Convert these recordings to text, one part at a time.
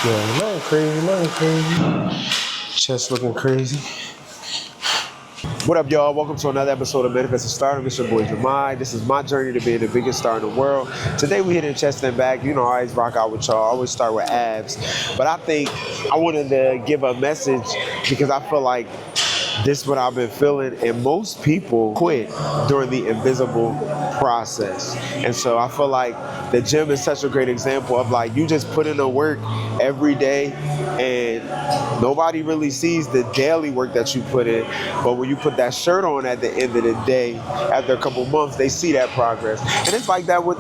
Yeah, nothing crazy, nothing crazy. Chest looking crazy. What up, y'all? Welcome to another episode of Manifest Stardom. It's your boy Jamai. This is my journey to being the biggest star in the world. Today we hitting chest and back. You know, I always rock out with y'all. I always start with abs. But I think I wanted to give a message because I feel like this is what I've been feeling, and most people quit during the invisible process. And so I feel like the gym is such a great example of like you just put in the work every day and nobody really sees the daily work that you put in. But when you put that shirt on at the end of the day, after a couple months, they see that progress. And it's like that with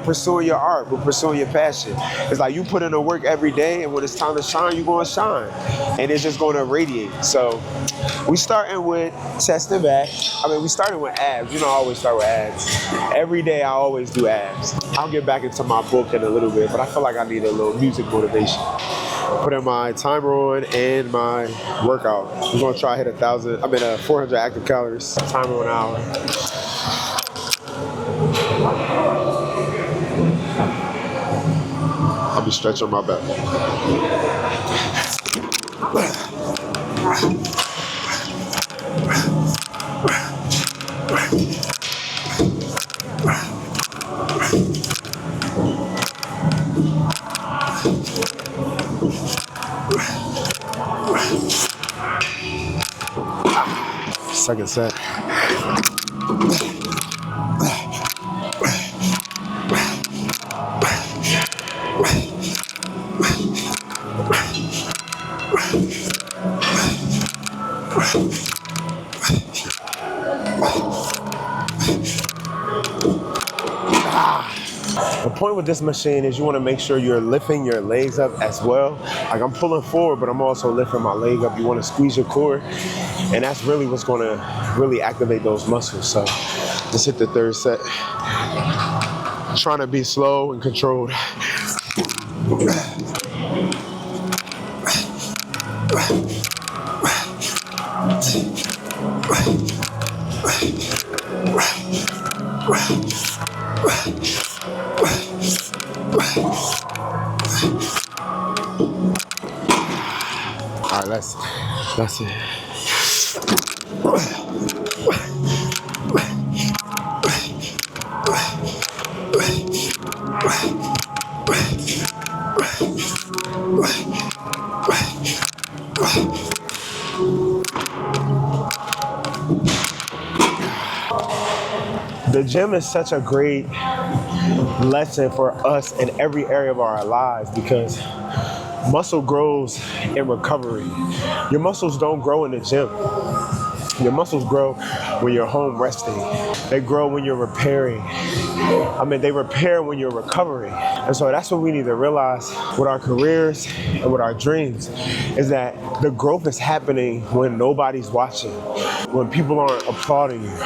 pursuing your art, with pursuing your passion. It's like you put in the work every day, and when it's time to shine, you're going to shine. And it's just going to radiate. So we starting with chest and back. We starting with abs. You know, I always start with abs. Every day I always do abs. I'll get back into my book in a little bit, but I feel like I need a little music motivation. Putting my timer on and my workout. We're gonna try to hit 400 active calories. Timer an hour. I'll be stretching my back. Second set. The point with this machine is you want to make sure you're lifting your legs up as well. Like I'm pulling forward, but I'm also lifting my leg up. You want to squeeze your core, and that's really what's going to really activate those muscles. So let's hit the third set. Trying to be slow and controlled. All right, that's it. The gym is such a great lesson for us in every area of our lives because muscle grows in recovery. Your muscles don't grow in the gym. Your muscles grow when you're home resting. They grow when you're repairing. They repair when you're recovering. And so that's what we need to realize with our careers and with our dreams is that the growth is happening when nobody's watching, when people aren't applauding you.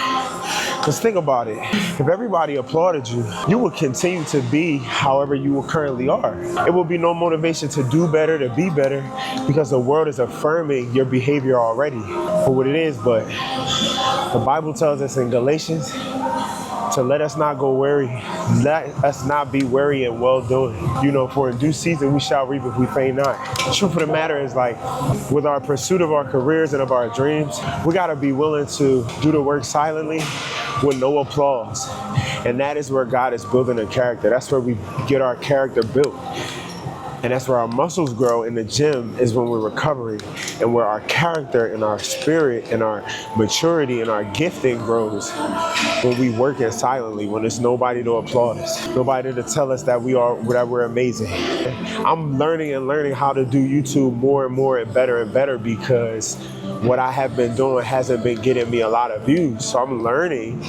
Because think about it, if everybody applauded you, you would continue to be however you currently are. It will be no motivation to do better, to be better, because the world is affirming your behavior already for what it is. But the Bible tells us in Galatians to let us not go weary, let us not be weary in well-doing. You know, for in due season we shall reap if we faint not. The truth of the matter is, like, with our pursuit of our careers and of our dreams, we gotta be willing to do the work silently with no applause. And that is where God is building a character. That's where we get our character built. And that's where our muscles grow in the gym, is when we're recovering, and where our character and our spirit and our maturity and our gifting grows when we work it silently, when there's nobody to applaud us, nobody to tell us that we're amazing. I'm learning how to do YouTube more and more and better because what I have been doing hasn't been getting me a lot of views. So I'm learning,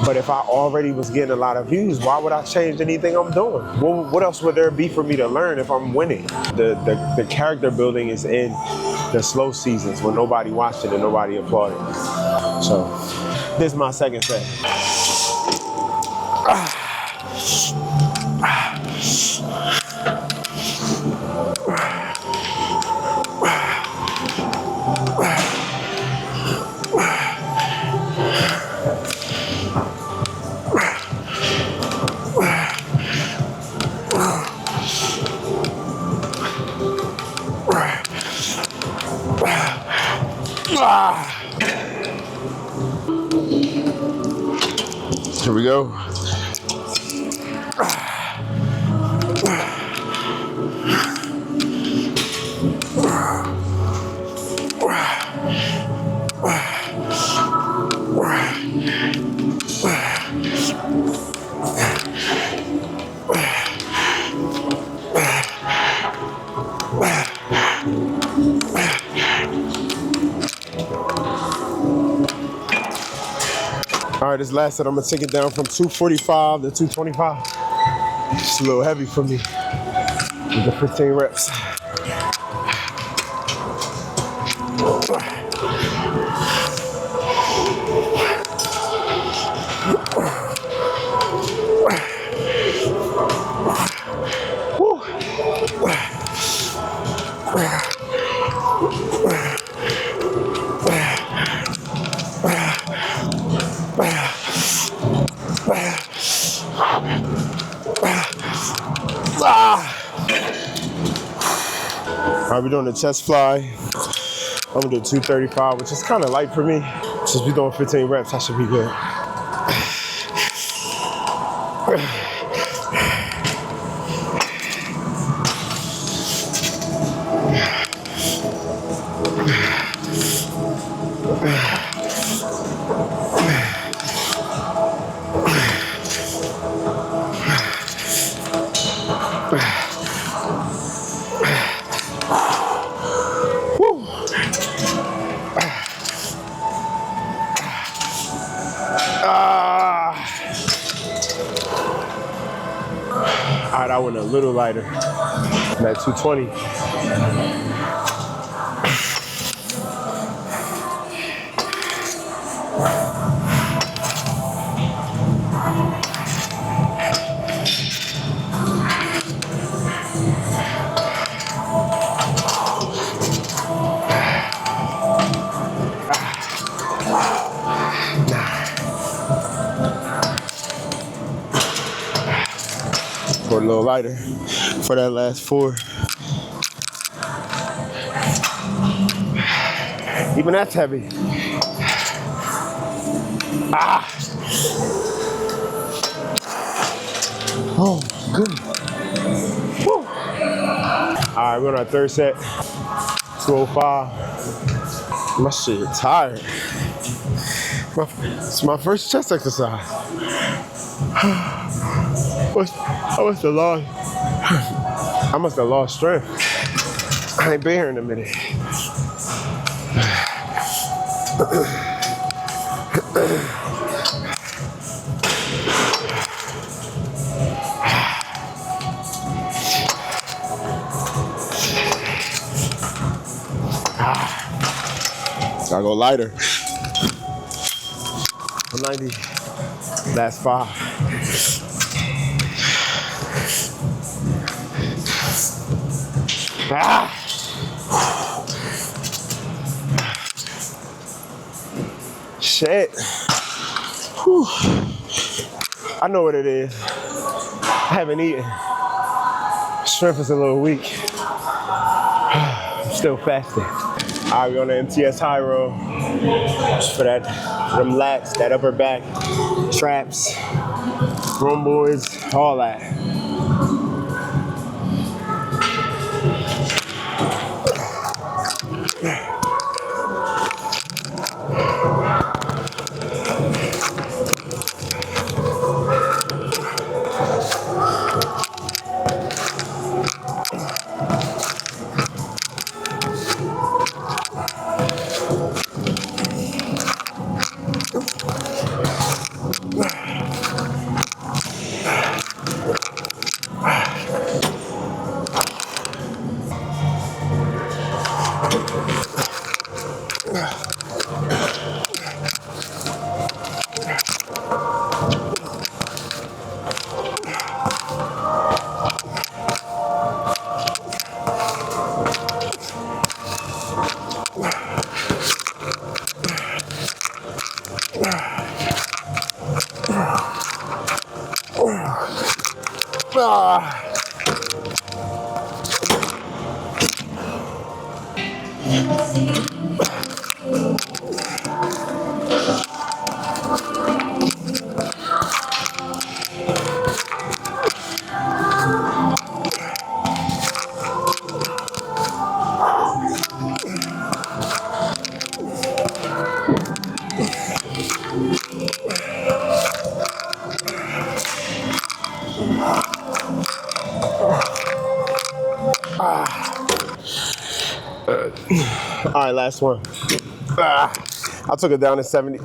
but if I already was getting a lot of views, why would I change anything I'm doing? What else would there be for me to learn if I'm winning? The character building is in the slow seasons when nobody watching and nobody applauding. So this is my second set. we go. All right, this last set, I'm gonna take it down from 245 to 225. It's a little heavy for me with the 15 reps. All right, we're doing the chest fly. I'm gonna do 235, which is kind of light for me. Since we're doing 15 reps, I should be good. All right, I went a little lighter. I'm at 220. Or a little lighter for that last 4. Even that's heavy. Oh, goodness. Woo. All right, we're on our third set. 205. My shit tired. It's my first chest exercise. I must have lost strength. I ain't been here in a minute. Gotta go lighter. 190. Last 5. Shit. Whew. I know what it is. I haven't eaten. Strength is a little weak. I'm still fasting. All right, we're on the MTS high row. Just for that, for them lats, that upper back, traps, rhomboids, all that. All right, last one. I took it down to 70.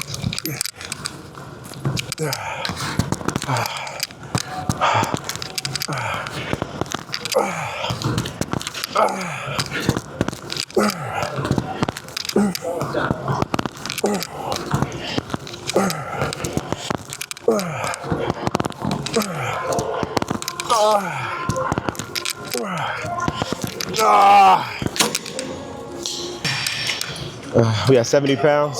We got 70 pounds.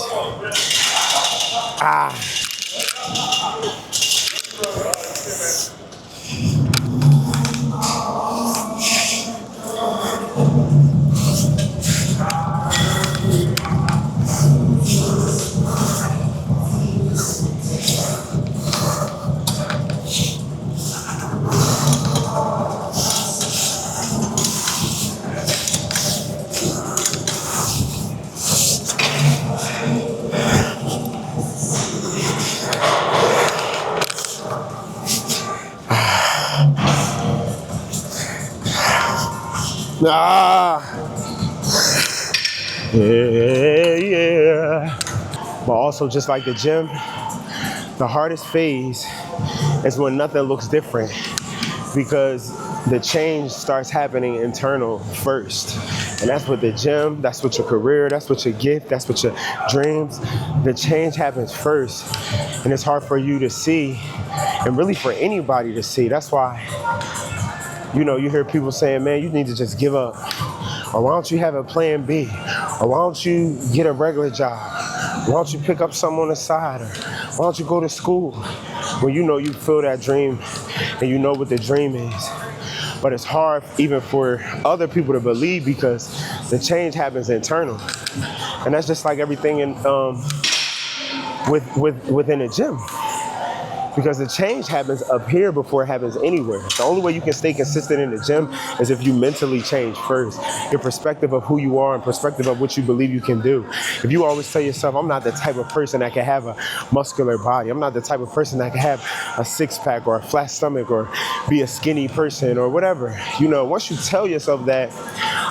Yeah. But also, just like the gym, the hardest phase is when nothing looks different, because the change starts happening internal first. And that's with the gym, that's with your career, that's with your gift, that's with your dreams. The change happens first. And it's hard for you to see, and really for anybody to see. That's why, you hear people saying, man, you need to just give up. Or why don't you have a plan B? Or why don't you get a regular job? Why don't you pick up something on the side? Or why don't you go to school? When you feel that dream and you know what the dream is. But it's hard even for other people to believe, because the change happens internal. And that's just like everything within a gym. Because the change happens up here before it happens anywhere. The only way you can stay consistent in the gym is if you mentally change first. Your perspective of who you are and perspective of what you believe you can do. If you always tell yourself, I'm not the type of person that can have a muscular body. I'm not the type of person that can have a six-pack or a flat stomach or be a skinny person or whatever. Once you tell yourself that,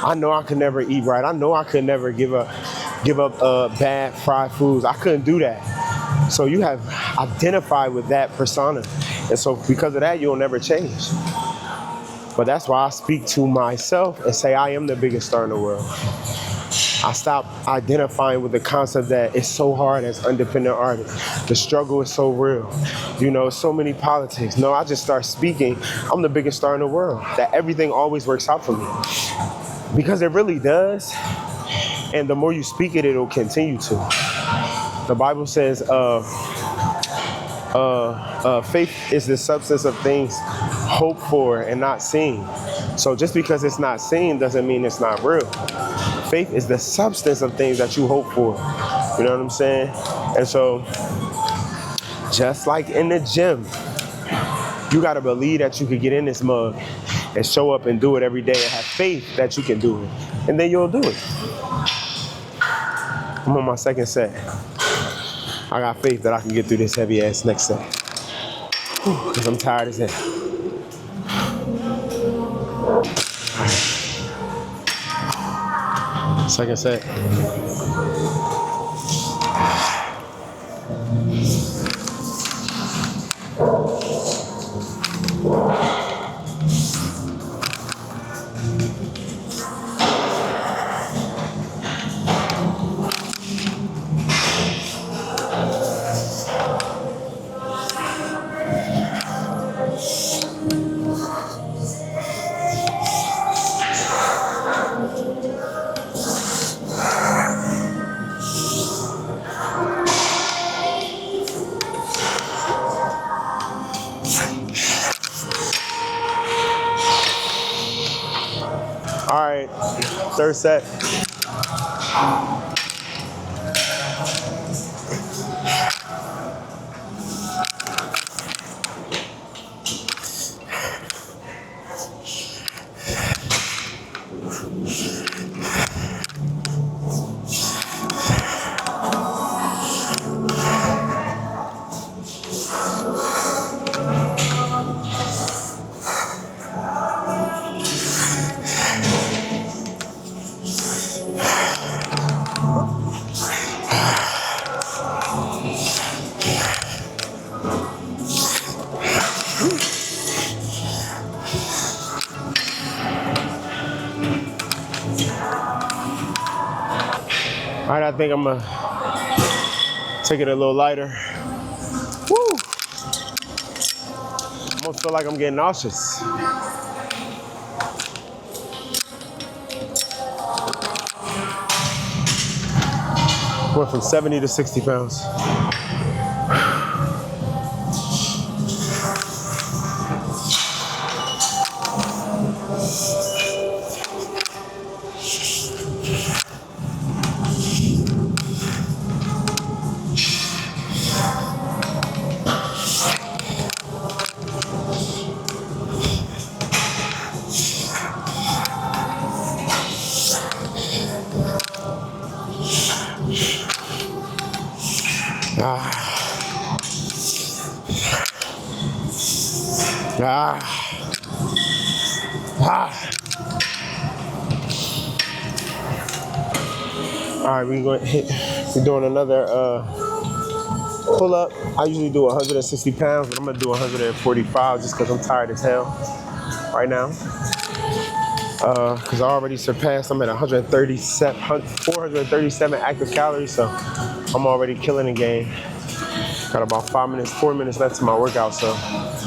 I know I could never eat right. I know I could never give up bad fried foods. I couldn't do that. So you have identified with that persona. And so because of that, you'll never change. But that's why I speak to myself and say I am the biggest star in the world. I stop identifying with the concept that it's so hard as independent artists. The struggle is so real. So many politics. No, I just start speaking, I'm the biggest star in the world. That everything always works out for me. Because it really does. And the more you speak it, it'll continue to. The Bible says faith is the substance of things hoped for and not seen. So just because it's not seen doesn't mean it's not real. Faith is the substance of things that you hope for. You know what I'm saying? And so, just like in the gym, you got to believe that you could get in this mug and show up and do it every day and have faith that you can do it. And then you'll do it. I'm on my second set. I got faith that I can get through this heavy ass next set. Because I'm tired as hell. Second set. All right, third set. All right, I think I'm gonna take it a little lighter. Woo! Almost feel like I'm getting nauseous. Went from 70 to 60 pounds. All right, we're doing another pull up. I usually do 160 pounds, but I'm gonna do 145 just because I'm tired as hell right now. Because I already surpassed, I'm at 437 active calories, so I'm already killing the game. Got about 4 minutes left to my workout, so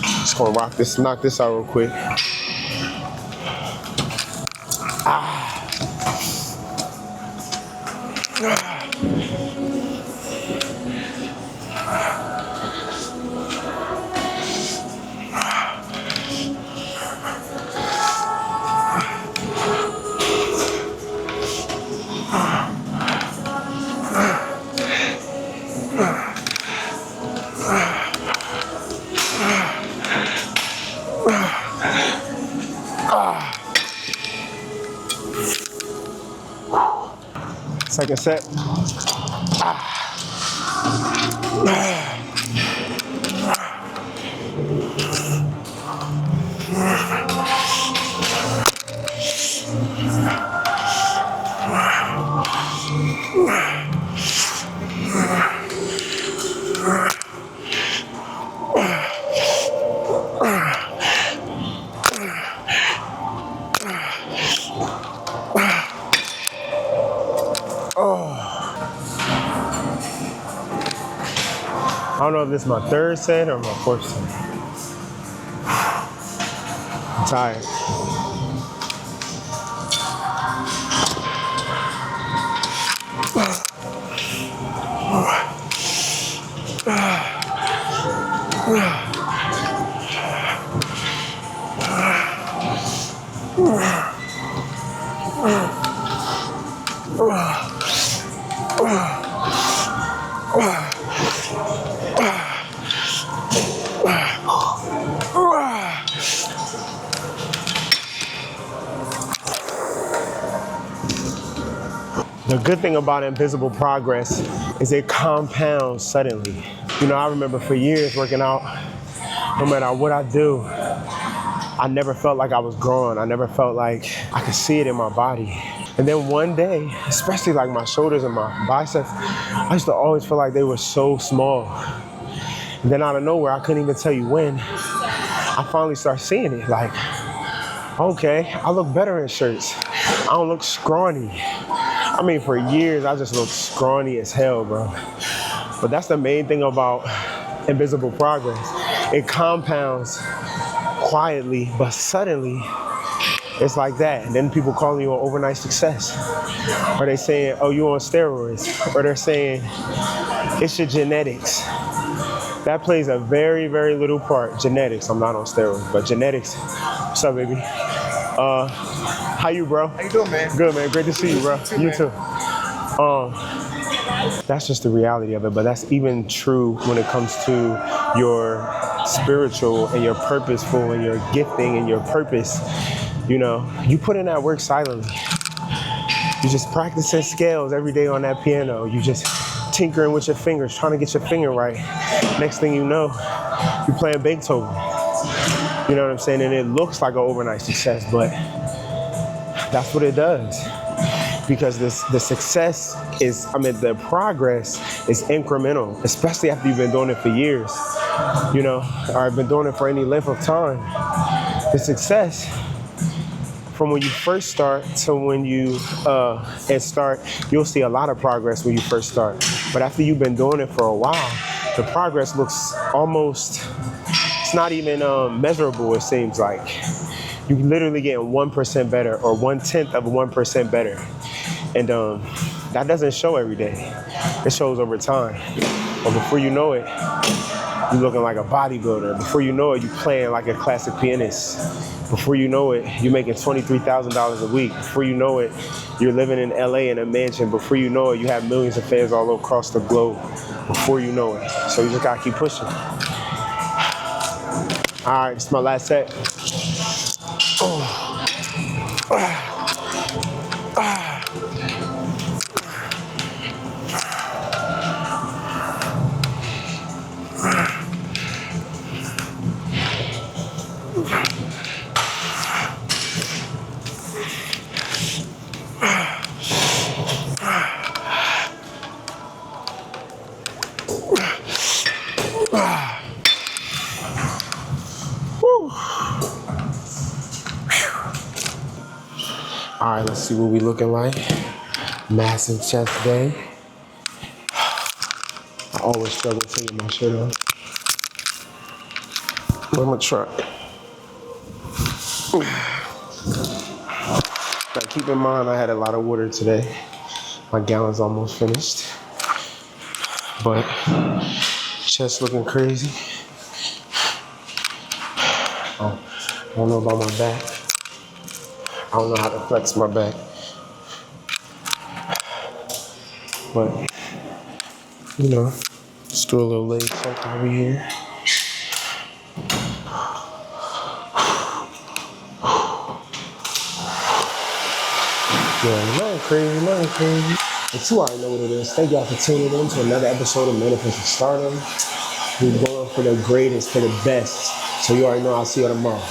just gonna knock this out real quick. Second set. I don't know if this is my third set or my fourth set. I'm tired. The good thing about invisible progress is it compounds suddenly. You know, I remember for years working out, no matter what I do, I never felt like I was growing. I never felt like I could see it in my body. And then one day, especially like my shoulders and my biceps, I used to always feel like they were so small. And then out of nowhere, I couldn't even tell you when, I finally started seeing it. Like, okay, I look better in shirts. I don't look scrawny. I mean, for years, I just looked scrawny as hell, bro. But that's the main thing about invisible progress. It compounds quietly, but suddenly, it's like that. And then people calling you an overnight success. Or they saying, oh, you on steroids. Or they're saying, it's your genetics. That plays a very, very little part. Genetics, I'm not on steroids, but genetics. What's up, baby? How you, bro? How you doing, man? Good, man. Great to see you, bro. You too. That's just the reality of it, but that's even true when it comes to your spiritual and your purposeful and your gifting and your purpose. You know, you put in that work silently. You just practicing scales every day on that piano. You just tinkering with your fingers, trying to get your finger right. Next thing you know, you're playing Beethoven. You know what I'm saying? And it looks like an overnight success, but that's what it does. Because the success is, the progress is incremental, especially after you've been doing it for years, you know, or been doing it for any length of time. The success, from when you first start to when you you'll see a lot of progress when you first start. But after you've been doing it for a while, the progress looks almost, it's not even measurable, it seems like. You literally getting 1% better, or 1/10 of 1% better. And that doesn't show every day. It shows over time. But before you know it, you're looking like a bodybuilder. Before you know it, you're playing like a classic pianist. Before you know it, you're making $23,000 a week. Before you know it, you're living in LA in a mansion. Before you know it, you have millions of fans all across the globe. Before you know it. So you just gotta keep pushing. All right, this is my last set. All right, let's see what we looking like. Massive chest day. I always struggle taking my shirt off. But I'm gonna try. Now keep in mind, I had a lot of water today. My gallon's almost finished. But chest looking crazy. Oh, I don't know about my back. I don't know how to flex my back. But, you know, just do a little leg check over here. Yeah, nothing crazy, nothing crazy. But you already know what it is. Thank y'all for tuning in to another episode of Manifesting Stardom. We're going for the greatest, for the best. So you already know I'll see you tomorrow.